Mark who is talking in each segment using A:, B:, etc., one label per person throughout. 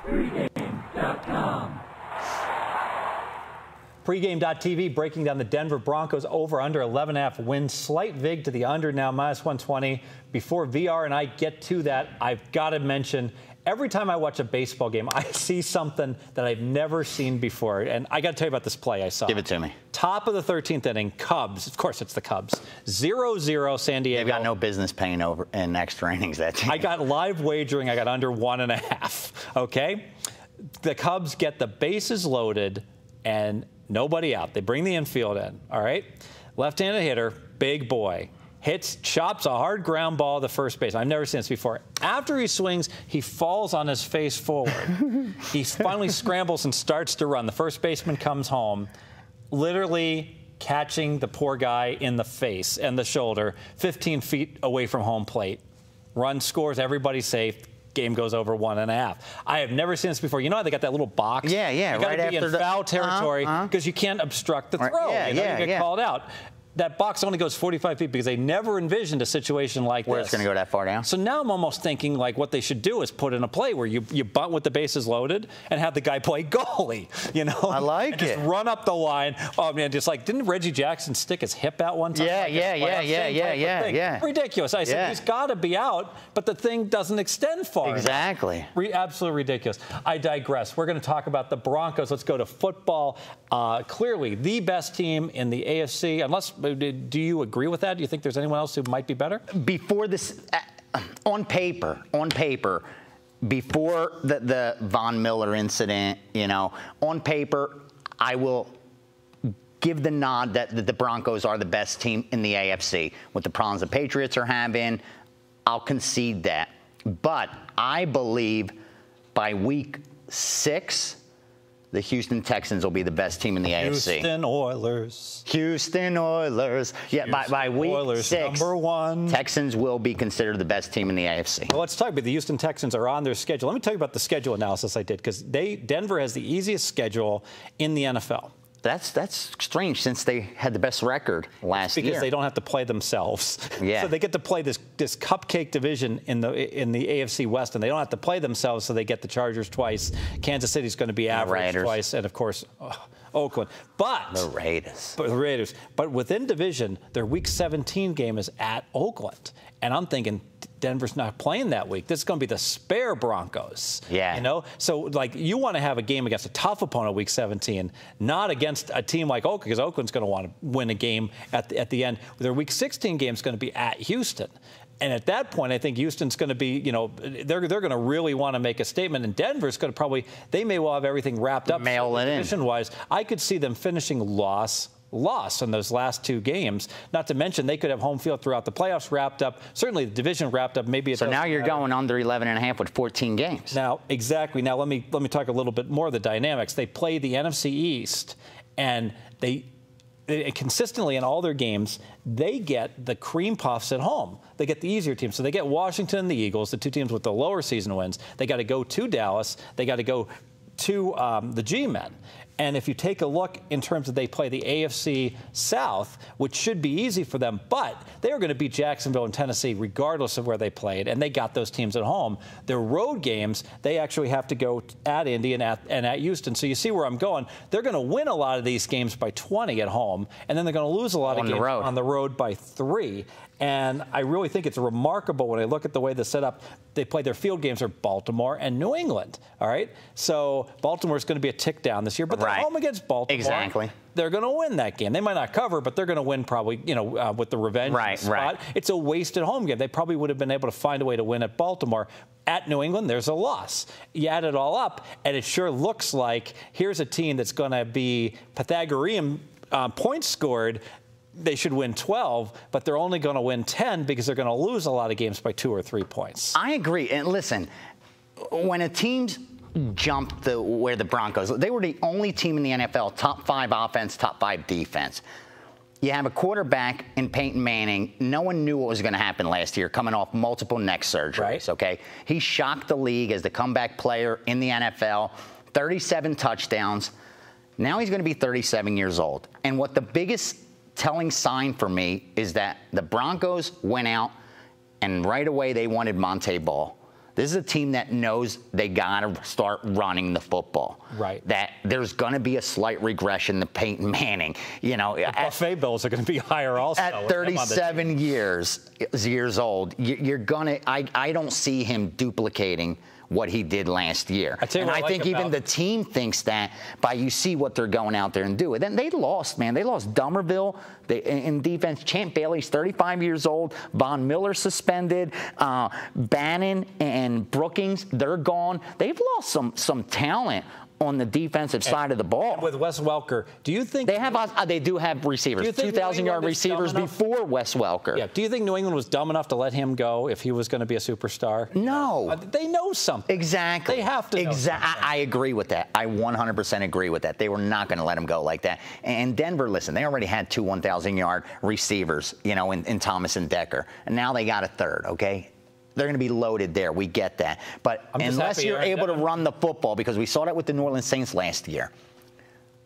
A: Pregame.com.
B: Pregame.tv breaking down the Denver Broncos over under 11.5 wins. Slight vig to the under now, minus 120. Before VR and I get to that, I've got to mention, every time I watch a baseball game, I see something that I've never seen before. And I got to tell you about this play I saw.
C: Give it to me.
B: Top of the 13th inning, Cubs. Of course, it's the Cubs. 0-0 San Diego.
C: They've got no business paying over in extra innings that team.
B: I got live wagering. I got under 1.5. Okay? The Cubs get the bases loaded and nobody out. They bring the infield in, all right? Left-handed hitter, big boy. Chops a hard ground ball to first base. I've never seen this before. After he swings, he falls on his face forward. He finally scrambles and starts to run. The first baseman comes home, literally catching the poor guy in the face and the shoulder, 15 feet away from home plate. Run scores, everybody's safe. Game goes over 1.5. I have never seen this before. You know how they got that little box?
C: Yeah,
B: you got
C: right
B: to be
C: after
B: in
C: the
B: foul territory because you can't obstruct the throw.
C: Yeah,
B: you get called out. That box only goes 45 feet because they never envisioned a situation like
C: where
B: this.
C: It's going to go that far down.
B: So now I'm almost thinking like what they should do is put in a play where you bunt with the bases loaded and have the guy play goalie. You know,
C: I like it.
B: Just run up the line. Oh man, just like didn't Reggie Jackson stick his hip out one time?
C: Yeah.
B: Ridiculous. I said he's got to be out, but the thing doesn't extend far.
C: Exactly.
B: Absolutely ridiculous. I digress. We're going to talk about the Broncos. Let's go to football. Clearly the best team in the AFC. Unless, do you agree with that? Do you think there's anyone else who might be better?
C: Before this, on paper, before the Von Miller incident, you know, on paper, I will give the nod that the Broncos are the best team in the AFC. With the problems the Patriots are having, I'll concede that. But I believe by week 6, the Houston Texans will be the best teim in the AFC. Houston Oilers. Yeah, by week 6,
B: #1.
C: Texans will be considered the best team in the AFC.
B: Well, let's talk about the Houston Texans are on their schedule. Let me tell you about the schedule analysis I did because Denver has the easiest schedule in the NFL.
C: That's strange since they had the best record last year.
B: Because they don't have to play themselves.
C: Yeah.
B: So they get to play this cupcake division in the AFC West, and they don't have to play themselves, so they get the Chargers twice. Kansas City's going to be average twice, and of course, Oakland. But
C: the Raiders.
B: But within division, their Week 17 game is at Oakland, and I'm thinking Denver's not playing that week. This is going to be the spare Broncos.
C: Yeah.
B: You know? So, like, you want to have a game against a tough opponent Week 17, not against a team like Oakland, because Oakland's going to want to win a game at the end. Their Week 16 game is going to be at Houston. And at that point, I think Houston's going to be, you know, they're going to really want to make a statement. And Denver's going to they may well have everything wrapped up.
C: Mail it in.
B: Division-wise, I could see them finishing loss in those last 2 games. Not to mention they could have home field throughout the playoffs wrapped up. Certainly the division wrapped up. Maybe
C: so now you're going under 11.5 with 14 games.
B: Now, exactly. Now let me talk a little bit more of the dynamics. They play the NFC East, and they consistently in all their games, they get the cream puffs at home. They get the easier teams. So they get Washington and the Eagles, the 2 teams with the lower season wins. They got to go to Dallas. They got to go to the G-Men. And if you take a look in terms of they play the AFC South, which should be easy for them, but they are going to beat Jacksonville and Tennessee regardless of where they played, and they got those teams at home. Their road games, they actually have to go at Indy and at Houston. So you see where I'm going. They're going to win a lot of these games by 20 at home, and then they're going to lose a lot of games on the road by 3. And I really think it's remarkable when I look at the way they set up. They play their field games are Baltimore and New England. All right. So Baltimore's going to be a tick down this year, but they're home against Baltimore.
C: Exactly.
B: They're going to win that game. They might not cover, but they're going to win probably, you know, with the revenge spot.
C: Right.
B: It's a wasted home game. They probably would have been able to find a way to win at Baltimore. At New England, there's a loss. You add it all up, and it sure looks like here's a team that's going to be Pythagorean points scored. They should win 12, but they're only going to win 10 because they're going to lose a lot of games by 2 or 3 points.
C: I agree. And listen, when a team's jumped where the Broncos, they were the only team in the NFL, top 5 offense, top 5 defense. You have a quarterback in Peyton Manning. No one knew what was going to happen last year, coming off multiple neck surgeries, okay? He shocked the league as the comeback player in the NFL, 37 touchdowns. Now he's going to be 37 years old. And what the biggest telling sign for me is that the Broncos went out and right away they wanted Monte Ball. This is a team that knows they got to start running the football.
B: Right.
C: That there's going to be a slight regression to Peyton Manning. You know,
B: the buffet bills are going to be higher also.
C: At 37 years old, you're going to. I don't see him duplicating what he did last year. And I think even the team thinks that by you see what they're going out there and do. And then they lost, man. They lost Dummerville in defense. Champ Bailey's 35 years old. Von Miller suspended. Bannon and Brookings, they're gone. They've lost some talent on the defensive side of the ball.
B: And with Wes Welker, do you think
C: they do have receivers, 2,000-yard receivers before Wes Welker?
B: Yeah. Do you think New England was dumb enough to let him go if he was going to be a superstar?
C: No.
B: They know something.
C: Exactly.
B: They have to know something.
C: I agree with that. I 100% agree with that. They were not going to let him go like that. And Denver, listen, they already had 2 1,000-yard receivers, you know, in Thomas and Decker. And now they got a third, okay? They're going to be loaded there. We get that. But unless you're able to run the football, because we saw that with the New Orleans Saints last year.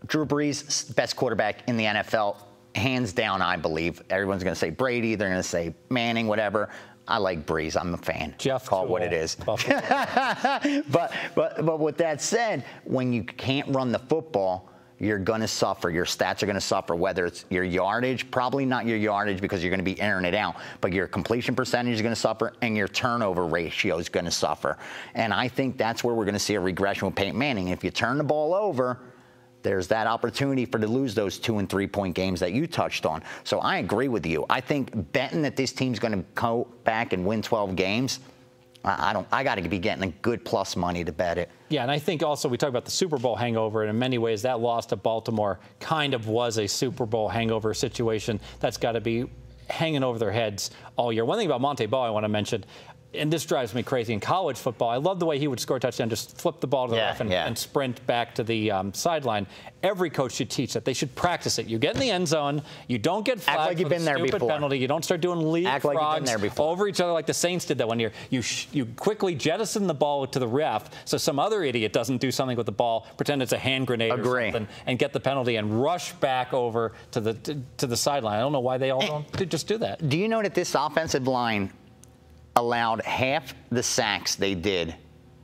C: Drew Brees, best quarterback in the NFL, hands down, I believe. Everyone's going to say Brady. They're going to say Manning, whatever. I like Brees. I'm a fan. Call it what it is. But with that said, when you can't run the football, you're going to suffer. Your stats are going to suffer, whether it's your yardage, probably not your yardage because you're going to be airing it out, but your completion percentage is going to suffer and your turnover ratio is going to suffer. And I think that's where we're going to see a regression with Peyton Manning. If you turn the ball over, there's that opportunity to lose those 2- and 3-point games that you touched on. So I agree with you. I think betting that this team's going to go back and win 12 games, I got to be getting a good plus money to bet it.
B: Yeah, and I think also we talk about the Super Bowl hangover, and in many ways that loss to Baltimore kind of was a Super Bowl hangover situation that's got to be hanging over their heads all year. One thing about Monte Ball I want to mention, and this drives me crazy in college football, I love the way he would score a touchdown, just flip the ball to the left and sprint back to the sideline. Every coach should teach that. They should practice it. You get in the end zone, you don't get flagged for the stupid penalty, you don't start doing leapfrogs over each other like the Saints did that one year. You quickly jettison the ball to the ref so some other idiot doesn't do something with the ball, pretend it's a hand grenade or something, and get the penalty and rush back over to the sideline. I don't know why they all don't just do that.
C: Do you know that this offensive line allowed half the sacks they did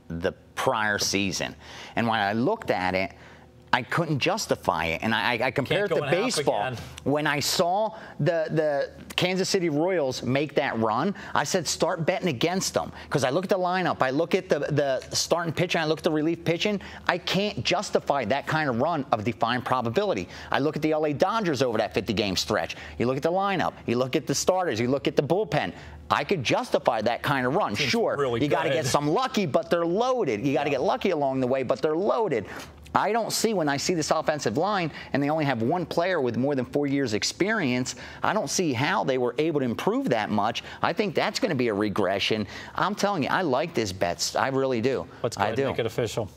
C: the prior season? And when I looked at it, I couldn't justify it. And I compared it to baseball. When I saw the Kansas City Royals make that run, I said start betting against them. Because I look at the lineup, I look at the starting pitching, I look at the relief pitching. I can't justify that kind of run of defined probability. I look at the LA Dodgers over that 50-game stretch. You look at the lineup, you look at the starters, you look at the bullpen. I could justify that kind of run. Sure, really you got to get some lucky, but they're loaded. You got to get lucky along the way, but they're loaded. I don't see, when I see this offensive line and they only have one player with more than 4 years experience, I don't see how they were able to improve that much. I think that's going to be a regression. I'm telling you, I like this bet. I really do.
B: Let's go ahead and make it official.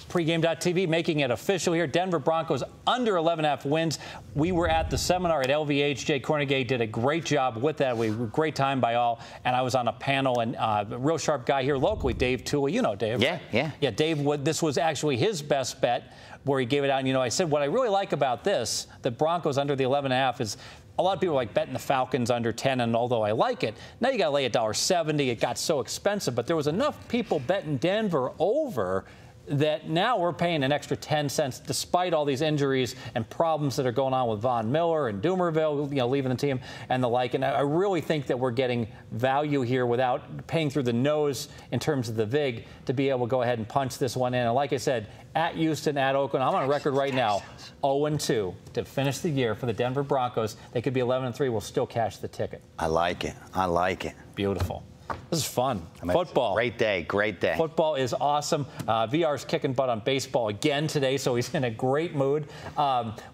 B: Pregame.tv making it official here. Denver Broncos under 11.5 wins. We were at the seminar at LVH. Jay Cornegay did a great job with that. We were great time by all. And I was on a panel, and a real sharp guy here locally, Dave Tooley. You know Dave.
C: Yeah.
B: Dave, this was actually his best bet where he gave it out. And, I said, what I really like about this, the Broncos under the 11.5 is a lot of people are like betting the Falcons under 10, and although I like it, now you got to lay $1.70. It got so expensive. But there was enough people betting Denver over that now we're paying an extra 10 cents despite all these injuries and problems that are going on with Von Miller and Dumerville, leaving the team and the like. And I really think that we're getting value here without paying through the nose in terms of the VIG to be able to go ahead and punch this one in. And like I said, at Houston, at Oakland, I'm on a record right now, 0-2 to finish the year for the Denver Broncos. They could be 11-3. We'll still cash the ticket.
C: I like it. I like it.
B: Beautiful. This is fun. Football.
C: Great day. Great day.
B: Football is awesome. VR's kicking butt on baseball again today, so he's in a great mood.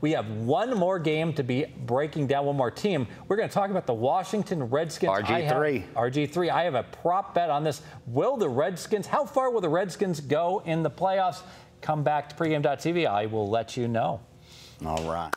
B: We have one more game to be breaking down, one more team. We're going to talk about the Washington Redskins. RG3. I have a prop bet on this. How far will the Redskins go in the playoffs? Come back to pregame.tv. I will let you know.
C: All right.